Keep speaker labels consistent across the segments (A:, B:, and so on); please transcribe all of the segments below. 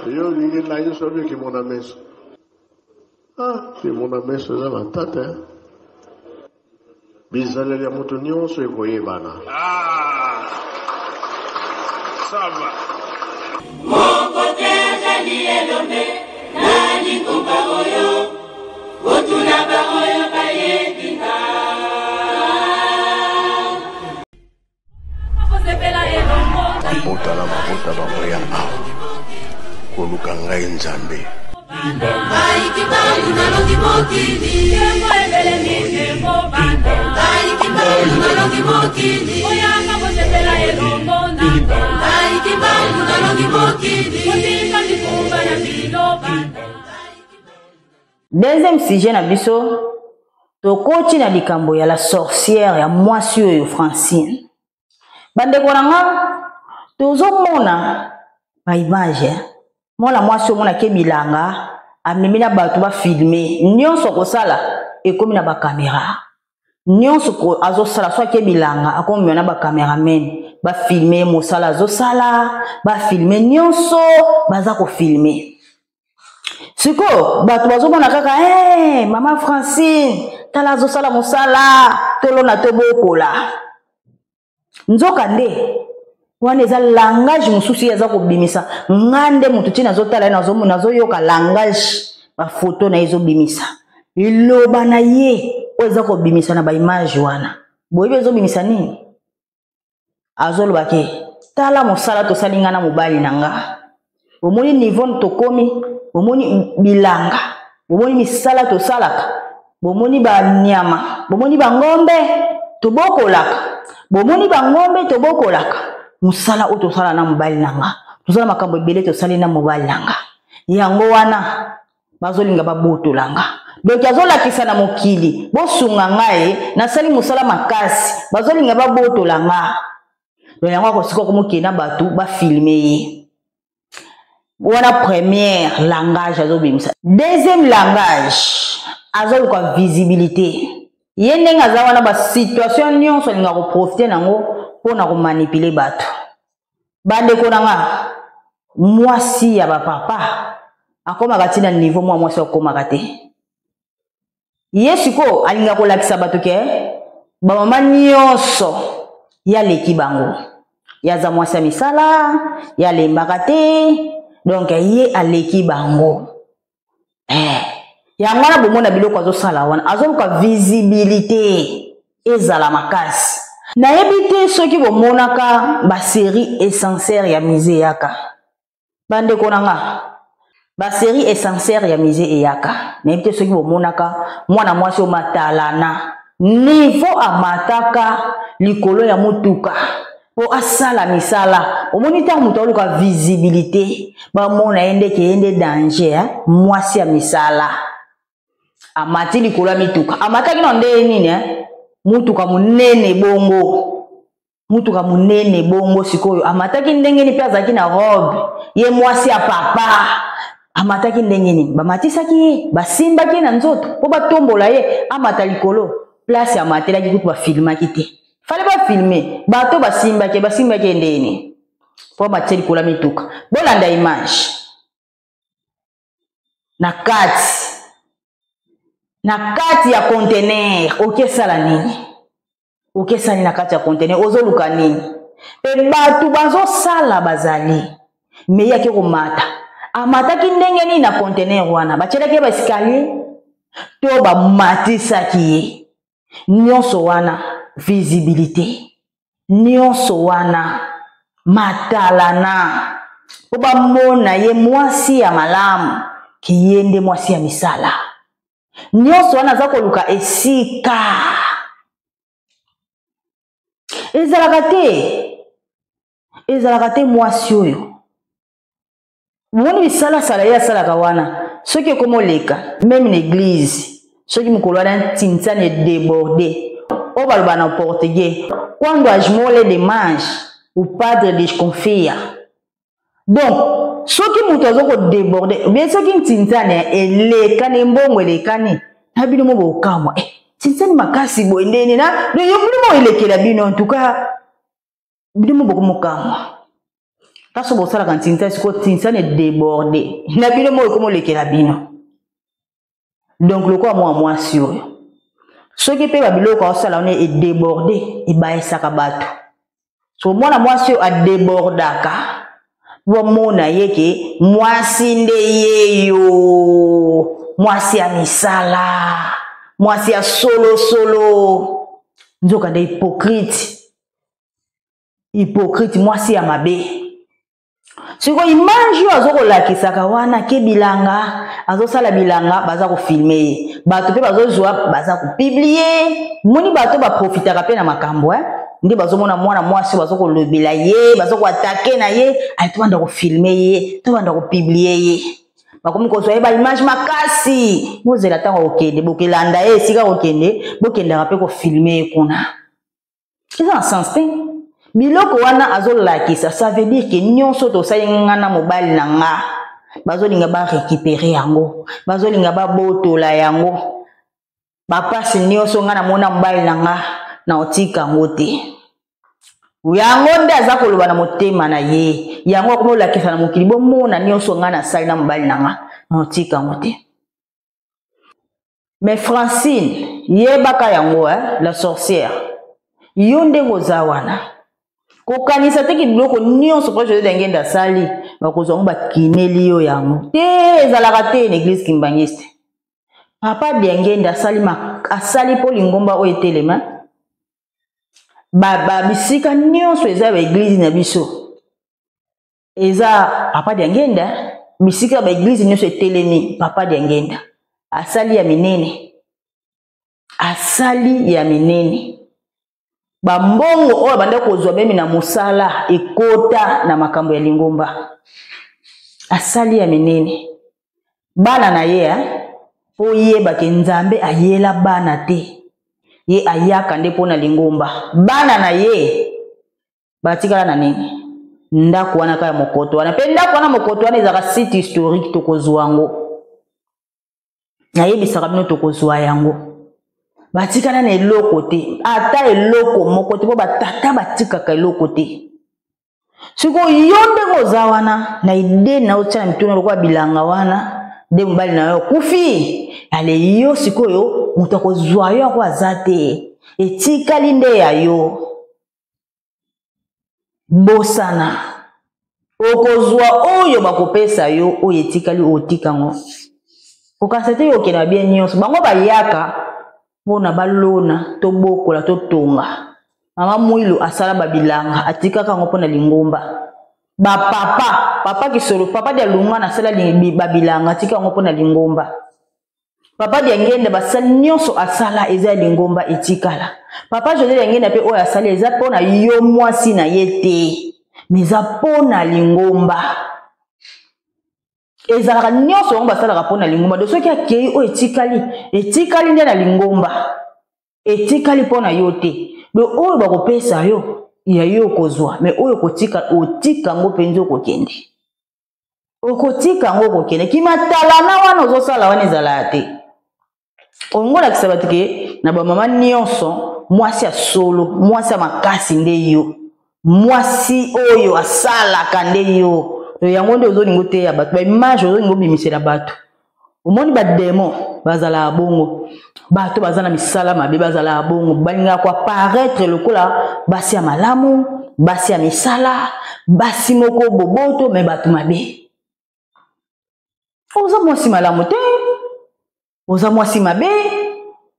A: Yo, il est là, il savait que mon ami. Ah, c'est mon ami, c'est la tête. Bizarre, les moutons, c'est voyez, bana.
B: Ah, ça va.
C: Mon côté, j'ai dit, Elomé, Nani Kubaroyo, Otuna Baroyo, Bayekina.
A: Mabota la mabota bamoya awa. Koluka ngai nzambe.
C: Bayikibangu nalongi mokili. Bayikibangu nalongi mokili. Bayikibangu nalongi mokili.
D: Deuxième sujet na biso tokoti na likambo ya la sorcière ya mwasi oyo Francine. Bandeko nanga tozomona ba image mwana mwasi omona ke bilanga amemi na bato ba filmer nyonso kosala ekomi na ba caméra nyonso ko azosala so ke bilanga akomi na ba cameraman ba filmer mosala azosala ba filmer nyonso baza ko filmer siko bato bazomona kaka mama Francine tala azosala mosala tolona tobokola nzoka nde wana eza langage mususu yaza kobimisa ngande mutu tina zotala nazomona zoyoka langage ba photo na ezo bimisa iloba na ye oza kobimisa na ba image wana boyebi ezo bimisa nini azoloba ke tala mosala to salinga na mobali nanga omoni niveau tokomi omoni bilanga omoni misala to salaka bomoni ba nyama bomoni ba ngombe tobokolaka bomoni ba ngombe tobokolaka musala oto sala na mobali nanga tozala makambo ebele to sali na mobali nanga yango wana bazolinga babotolanga donc azolakisa na mokili bosunga ngai na sali musala makasi bazolinga babotolanga donc yango akosika komokena bato ba filmer ye wana première langage azobimisa deuxième langage azoluka visibilité ye ndenge aza wana ba situation nyonso alinga koprofite nango pona komanipuler bato bandeko nanga mwasi ya bapapa akomaka tina niveau mwa mwasi akomaka te ye siko alinga kolakisa bato ke bamama nyonso yaleki bango yaza mwasi ya misala yalembaka te donc ye aleki bango yango wana bomona biloko azosala wana azoluka visibilité ezala makasi nayebi te soki bomonaka basérie essentielle ya musée eyaka bandeko nanga basérie essentielle ya musée eyaka nayebi te soki bomonaka mwana mwasi omatalana niveau amataka likolo ya mutuka po asala misala omoni ntango moto aluka visibilité bamona ye ndeke ye nde danger mwasi ya misala amati likolo ya mituka amataki na nde nini mutuka munene bongo mutuka munene bongo sikoyo amataki ndengeni pe azaki na robe ye mwasi ya papa amataki ndengeni bamatisaki basimbaki na nzoto po batombola ye amata likolo place amatelaki kutu bafilmaki te fale bafilme bato basimbaki ndeni po batie likolo ya mituka bolanda image na kati ya conteneur okesala nini okesani na kati ya conteneur ozoluka nini pe bato bazosala bazali me yaki komata amataki ndenge nini na conteneur wana batielaki ba escalier to bamatisaki ye nyonso wana visibilité nyonso wana matalana po bamona ye mwasi ya malamu kiyende mwasi ya misala nyonso wana aza koluka esika ezalaka te mwasi oyo moni bisalasala ye asalaka wana soki ekomoleka meme na église soki mokolo wana ntinsani edéborde oyo baloba na portugais quando as mole de mange o padre desconfia donc soki moto azokodéborde bien soki ntinsani elekani mbongo elekani na bino mo bokamwa ntinsani makasi boye ndeni na yo bino mo elekela bino en tout cas bino mo bokomokamwa Kaso bosala kan tinta siko tinta ne débordé. Na bino mo ko mo lekela bino. Donc le quoi moi sûr. Ce qui peut babilo ko sala on est débordé et ba esaka bato. So moi sûr a débordaka. Bo mona yeke mwasi nde yeyo. Mwasi ya misala. Mwasi ya solo. Nzoka de hypocrite mwasi ya mabe. Siko image yo azoko lakisaka wana ke bilanga azosala bilanga baza ko filmer bato pe bazozwa baza ko publier moni bato ba profitaka pe na makambo ndi bazomona mwana mwasi bazoko lobela ye bazoko attaquer na ye ay to banda ko filmer ye to banda ko publier ye bakomi ko so ba image makasi mozela tango okende bokelanda ye sika okende bokenda pe ko filmer kuna c'est un sens pe biloko wana azolakisa ça veut dire que nyonso to salinga na mobile nanga bazolinga ba récupérer yango bazolinga ba botola yango ba passe nyonso nga na mona mobile nanga na otika ngote yango nda za koloba na motema na ye yango ko lakisa na mokili bo mona nyonso nga na sali na mobile nanga na otika ngote. Mais Francine yebaka yango la sorcière yonde gozawana kokanisa teki biloko nyonso po José Dengenda sali bakozongo bakineli yo yango te ezalaka te na église kimbangiste papa Dengenda asali po lingomba oyo etelema bisika nyonso eza ba église na biso eza papa Dengenda bisika ba église nyonso etelemi papa Dengenda asali ya minene bambongo oyo banda kozwa memi na musala ekota na makambo ya lingomba asali ya minene bana na ye po yeba ke nzambe ayela bana te ye ayaka nde pona lingomba bana na ye batikala na nini ndako wana kaya mokoto wana pe ndako wana mokoto wana ezaka site historique tokozwa yango nayebisaka bino tokozwa yango batikala na eloko te ata eloko moko te po batata batikaka eloko te siko yonde koza wana na ide na otia na mituna lokwa bilanga wana de mobali na yo kufi ale yo sikoyo moto akozwa yo ako aza te etikali nde ya yo bosana okozwa oyo bakopesa yo oyo etikali otikango okasete yo kena bien nyonso bango bayaka bona balona to bokola to tonga mama mwilo asala babilanga atikaka ngo pona lingomba ba papa kisolo papa dia lunga na sala babilanga atika ngo pona lingomba papa dia ngenda basala nyonso asala eza lingomba etikala papa José ngenda pe oyo asala eza pona yo mwasi na yete meza pona lingomba ezalaka nyonso ngo basalaka pona lingomba de soki akei o etikali nde na lingomba etikali pona yo te de oyo bakopesa yo ya yo kozwa mais oyo otika ngo penzo kokende okotika ngo kokende kimatala na wana ozosala wana ezala te ongola kisabati ke na ba mama nyonso mwasi ya solo mwasi ya makasi nde yo mwasi oyo asalaka nde yo yango nde ozolingo te ya bato ba image ozolingo bimisela bato omoni ba démon bazala bongo bato bazana misala mabe bazala bongo balinga kwa paraître lokola basi ya malamu basi ya misala basi moko boboto me bato mabe oza mwasi malamu te oza mwasi mabe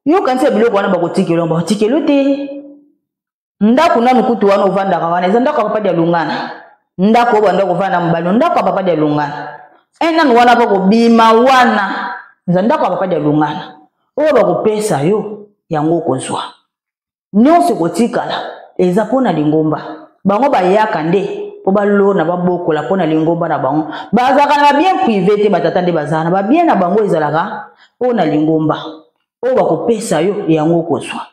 D: yo kanisa biloko wana bakotikelo te ndako nanu kutu wana ovandaka wana eza ndako papa dia lungana ndako banda kovana mbalo ndako papa dia lungana nanu wana bako bima wana eza ndako papa dia lungana oyo bakopesa yo yango kozwa nyonso kotikala eza pona lingomba bango bayaka nde po balona babokola pona lingomba na bango bazaka na bien privé te batata nde bazana ba bien na bango ezalaka pona lingomba oyo bakopesa yo yango kozwa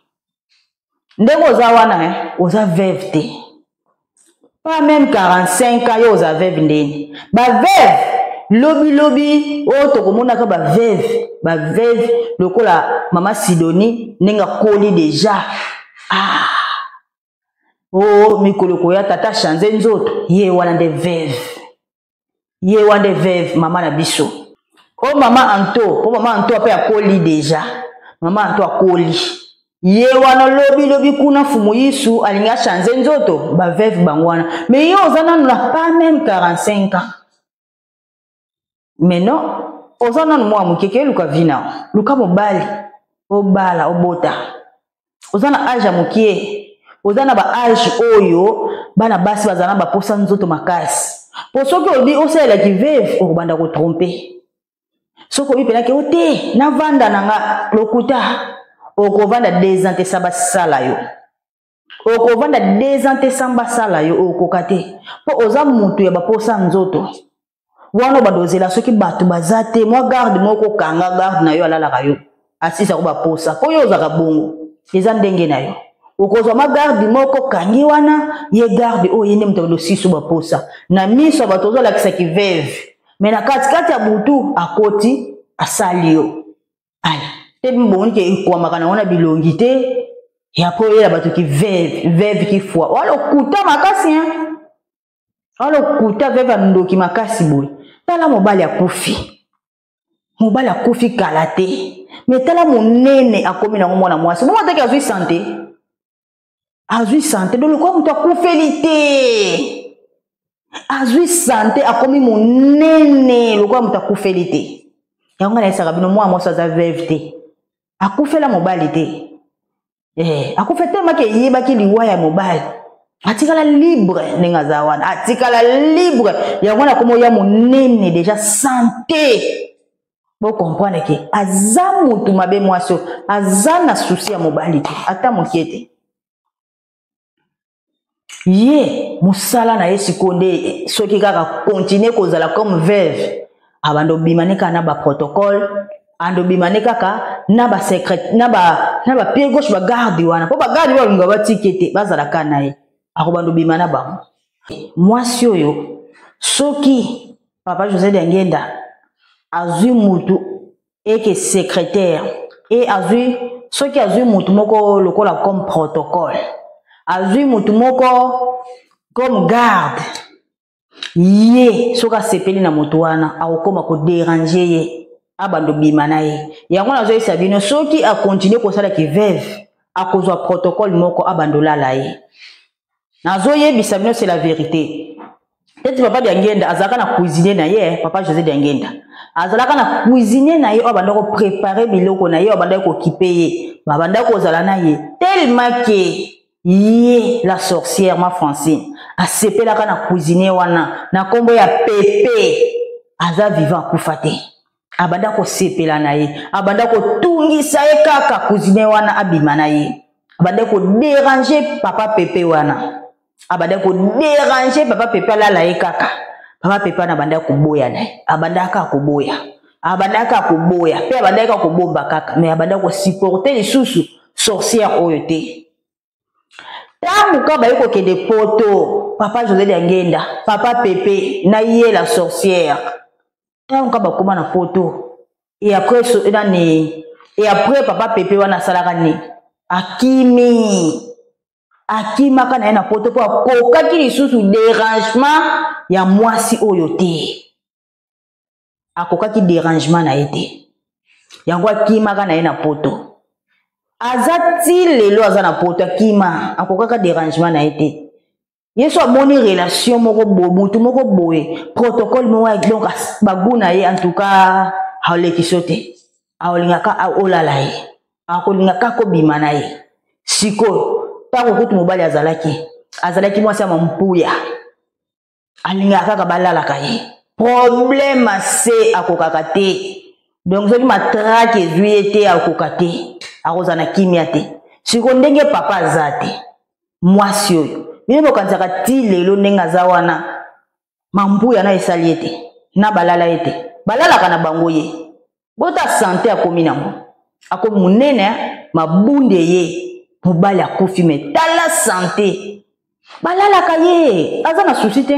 D: ndenge oza wana oza veuve te pas même 45 ans yo oza veuve ndeni ba veuve lobi oyo tokomonaka ba veuve lokola mama Sidonie nenga koli déjà oh mikolo ya tata chanze nzoto ye wana de veuve mama na biso oh mama Anto po mama Anto ape akoli déjà mama Anto akoli ye wana lobi kuna fumu yisu alinga chanze nzoto ba veuve bangwana mais yo ozana na pas même 45 ans mais non ozana no mwa mukeke luka vina luka mobali obala obota ozana âge mukie ozana ba âge oyo bana basi bazana ba posa nzoto makasi po soki obi osela ki veuve okubanda ko tromper soko obi pena ke ote na vanda nanga lokuta okovanda dezante saba sala yo okovanda dezante samba sala yo okokate po oza mutu ya ba posa nzoto wana badozela soki batu bazate mwa garde moko kanga garde na yo alala kayo asisa ko ba posa po yo ozaka bongo eza ndenge na yo okozwa ma garde moko kangi wana ye garde o yene mutalo sisu ba posa na miso batozo la kisa ki veuve mais na kati ya butu akoti asali yo ala te mboni ke kwa makana wana bilongi te ya po yela bato ki veuve ki foi wala kuta makasi hein wala kuta veuve ndoki makasi boy tala mobali akufi kala te mais tala monene akomi na mwana mwasi mo mataki azui santé donc ko mutu akufeli te azui santé akomi monene lokwa mutu akufeli te yango na esaka bino mwa mwasi aza veuve te akufela mobali te akufe te make yebaki liwa ya mobali atikala libre ndenge aza wana atikala libre yango na komo ya monene déjà santé bo comprendre ke aza mutu mabe mwasi aza na souci ya mobali te ata mokie te ye musala na ye sikonde soki kaka continue kozala comme veuve abando bimane kaka na ba protocole ando bimane kaka na ba secret na ba pied gauche ba garde wana po ba garde wana ngaba tikete bazala kana ye akobando bimana bango mwasi oyo soki papa José de Ngenda azui mutu eke secrétaire et azui soki azui mutu moko lokola comme protocole azui mutu moko comme garde ye soka sepeli na mutu wana akokoma ko déranger ye abando bimana ye yango nazo isa bino soki a continuer ko sala ki veuve akozwa protocole moko abando lala ye nazo yebisa bino c'est la vérité. Peut-être papa de Ngenda azalaka na cuisiner na ye papa José de Ngenda azalaka na cuisiner na ye abanda ko préparer biloko na ye abanda ko kipe ye babanda ko zala na ye tellement que ye la sorcière ma Francine a sepelaka na cuisiner wana na kombo ya Pepe aza vivant kufate abanda ko sepela na ye abanda ko tungisa ye kaka cuisiner wana abima na ye abanda ko déranger papa Pepe wana abanda ko déranger papa Pepe lala ye kaka papa Pepe na banda ko boya na abanda ka ko boya pe abanda ka ko bomba kaka mais abanda ko supporter les sous sorcière oyote tamu ka ba yiko ke de poto papa José de Ngenda papa Pepe na ye la sorcière tamu ka ba koma na poto et après papa Pepe wana salaka ni akimaka na na poto po akokaki lisusu dérangement ya mwasi oyo te akokaki dérangement na ye te yango akimaka na ye na poto azati lelo aza na poto akima akokaka dérangement na ye te yeso amoni relation moko boye mutu moko boye protocole moko donc baguna ye en tout cas aolekiso te aolingaka olala ye akolingaka kobima na ye sikoyo tango kutu mobali azalaki mwasi ya mampuya alingaka kaka balalaka ye problème se akokaka te donc soki matrake ezwi ye te akoka te akoza na kimia te siko ndenge papa aza te mwasi oyo bino bokanisaka ti lelo ndenge aza wana mampuya na esali ye te na balala ye te balalaka na bango ye bota sante akomi nango akomi munene mabunde ye mobali akufi me tala santé balalaka ye aza na souci te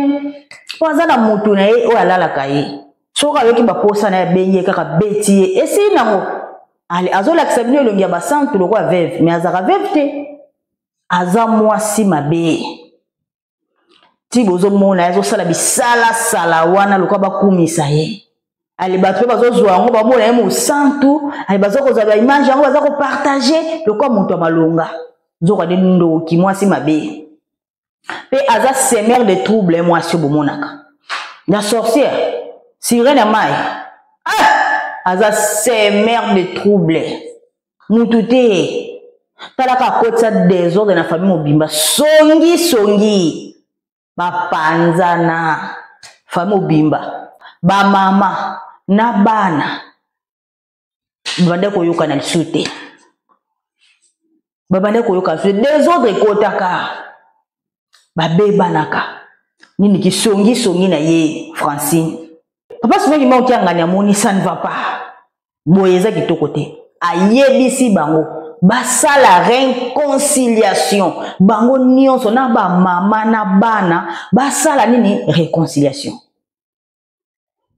D: po aza na mutu na ye oyo alalaka ye soki ayoki baposa na ye abengi ye kaka beti ye esili nango ale azolakisa bino elongi ya basantu lokola veuve me azaka veuve te aza mwasi mabe ti bozo mona ezo sala bisala sala wana lokwa bakumisa ye ali bato bazo zwa ngo bamona ye mu santu ali bazo ko za image ngo bazo ko partager lokwa muntu amalonga zoka de ndo ki mwasi mabe pe aza semer de trouble mwasi bomonaka la sorcière sirène mai aza semer de trouble mutu te talaka kotsa désordre na famille mobimba songi bapanzana famille mobimba ba mama na bana babande koyoka na lisute babande koyoka lisute désordre kotaka babebanaka nini kisongi na ye Francine papa souvent il m'a ngani amoni ça ne va pas boyeza kitoko te ayebisi bango basala réconciliation bango nyonso na ba mama na bana basala nini réconciliation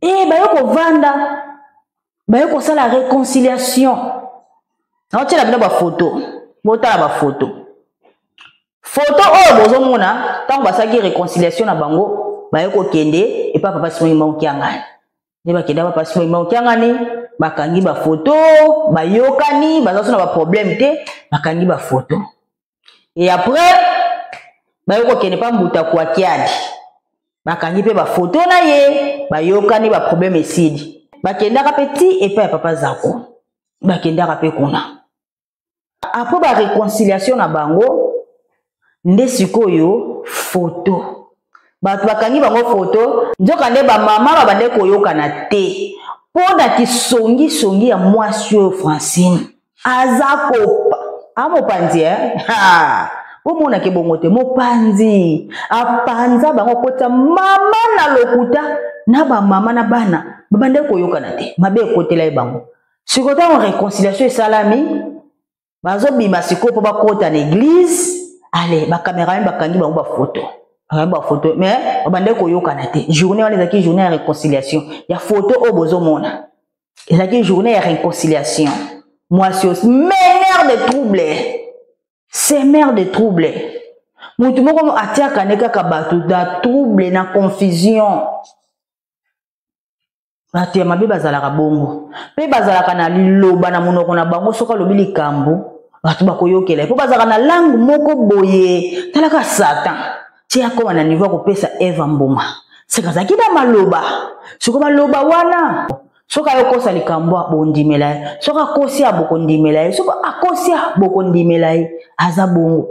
D: bayoko vanda bayoko sala réconciliation na otela bina ba photo botala ba photo oyo bozomona tango basaki réconciliation na bango bayoko kende et papa Simon Maukiangani ne bakenda papa Simon Maukiangani bakangi ba photo bayokani bazaso na ba problème te bakangi ba photo et après bayoko kende pa mbuta kwa kiadi bakangi pe ba photo na ye bayokani ba problème esidi bakenda ka petit et pa papa zako bakenda ka pe kuna après ba réconciliation na bango nde sikoyo photo bato bakangi bango photo nzoka nde ba mama babande koyokana te pona kisongi ya mwasi oyo Francine aza kopa amopanzi omona ke bongo te mopanzi apanza bango kota mama na lokuta na ba mama na bana babande koyokana te mabe ekotela bango sikota en réconciliation salami bazo bima siko po bakota na église allez ba caméra bakangi bango ba photo mais babande koyokana te journée wana ezaki journée ya réconciliation ya photo o bozomona ezaki journée ya réconciliation mwasi aussi mère de trouble c'est mère de trouble mutu moko atiaka ne kaka bato da trouble na confusion bato ya mabe bazalaka bongo pe bazalaka na liloba na monoko na bango soka lobi likambo bato bakoyokela po bazalaka na langue moko boye talaka satan tia koma na niveau kopesa Eva mbuma sekazaki na maloba soko maloba wana soka yokosa likambo bondimela soka kosi abokondimela soka akosi abokondimela aza bongo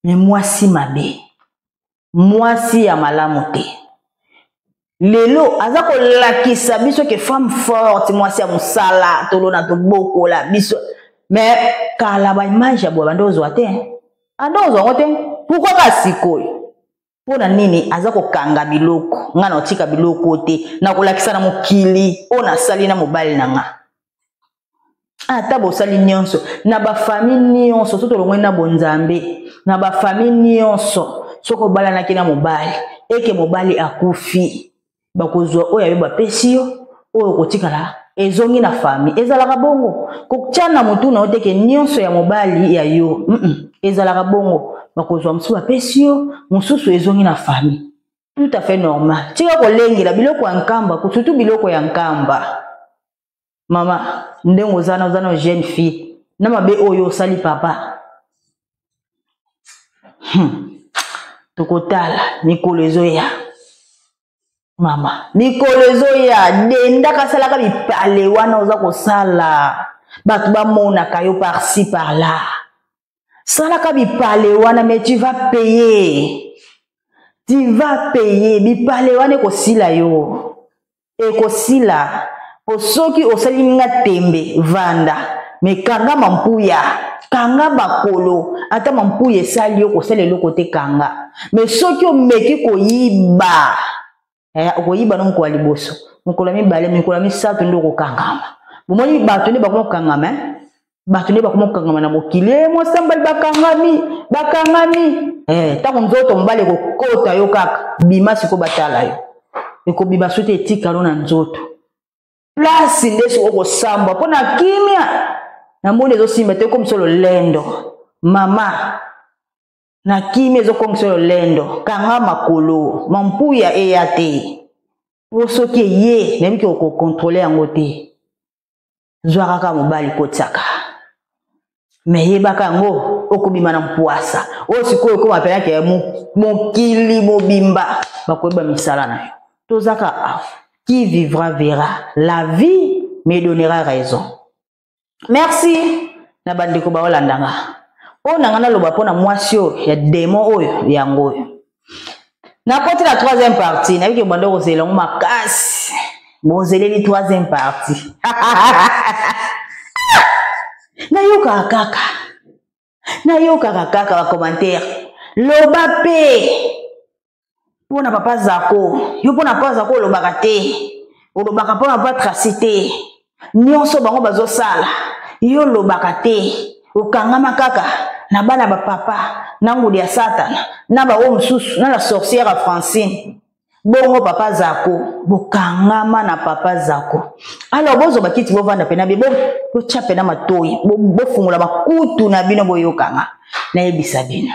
D: mais mwasi mabe mwasi ya malamu te lelo aza ko lakisa biso ke femme forte mwasi ya musala tolona to bokola biso mais kala ba image ya bwanda ozwa te andozo ngote pourquoi ka sikoyo pona nini aza ko kanga biloko ngana otika biloko te na kolakisa na mokili ona sali na mobali nanga ata bo sali nyonso na ba famille nyonso to tolongwe na bonzambe na ba famille nyonso soko bala na kina mobali eke mobali akufi bakozwa oya yo bapesio oyo kotikala ezongi na famille ezalaka bongo kokchana mutu na oteke nyonso ya mobali ya yo ezalaka bongo bakozwa musu bapesio mususu ezongi na famille tout à fait normal tika kolengela biloko ya nkamba kututu biloko ya nkamba mama ndengo zana jeune fille na mabe oyo sali papa tokotala mikolo ezoya mama mikolo ezoya denda kasalaka bipale wana oza kosala bato bamonaka yo par-ci par-là salaka bipale wana mais tu vas payer bipale wana ekosila yo ekosila osoki osali nga tembe vanda mais kanga mampuya kanga bakolo ata mampuya esali yo kosala eloko te kanga mais soki omeki koyiba okoyiba no mokolo ya liboso mokolo ya mibale mokolo ya misato nde okokangama bomoni bato nde bakomokangama bato nde bakomokangama na mokili mosambali bakangami ntango nzoto mobali ekokota yo kaka bima siko batala yo ekobima so te etikalo na nzoto place nde siko okosambwa mpo na kimia na moni ezosimba te komisolo lendo mama na kimi ezokongisa lendo kanga makolo mampuya eyate osoki ye nayebi ko contrôler yango te zwa kaka mobali kotsaka me yebaka yango okobima na mpuasa oyo sikoyo okoma penaki ya mokili mobimba bakoyeba misala na yo tozaka qui vivra verra la vie me donnera raison. Merci na bandeko baolandanga onanga naloba mpona mwasi oyo ya démon oyo yango oyo na koti la troisième partie nayebiki bando kozela ngo makasi bozeleli troisième partie nayokaka kaka ba commentaire loba pe mpona papa Zako yo mpona papa Zako olobaka te olobaka mpona papa Tracy te nyonso bango bazosala yo olobaka te okangama kaka na bana ba papa na ngudi ya satana na ba o mususu na la sorcière Francine bongo papa Zako bokangama na papa Zako alors bozo bakiti bovanda pena be bo chape na matoyi bo fungula makutu na bino boyokanga na yebisa bino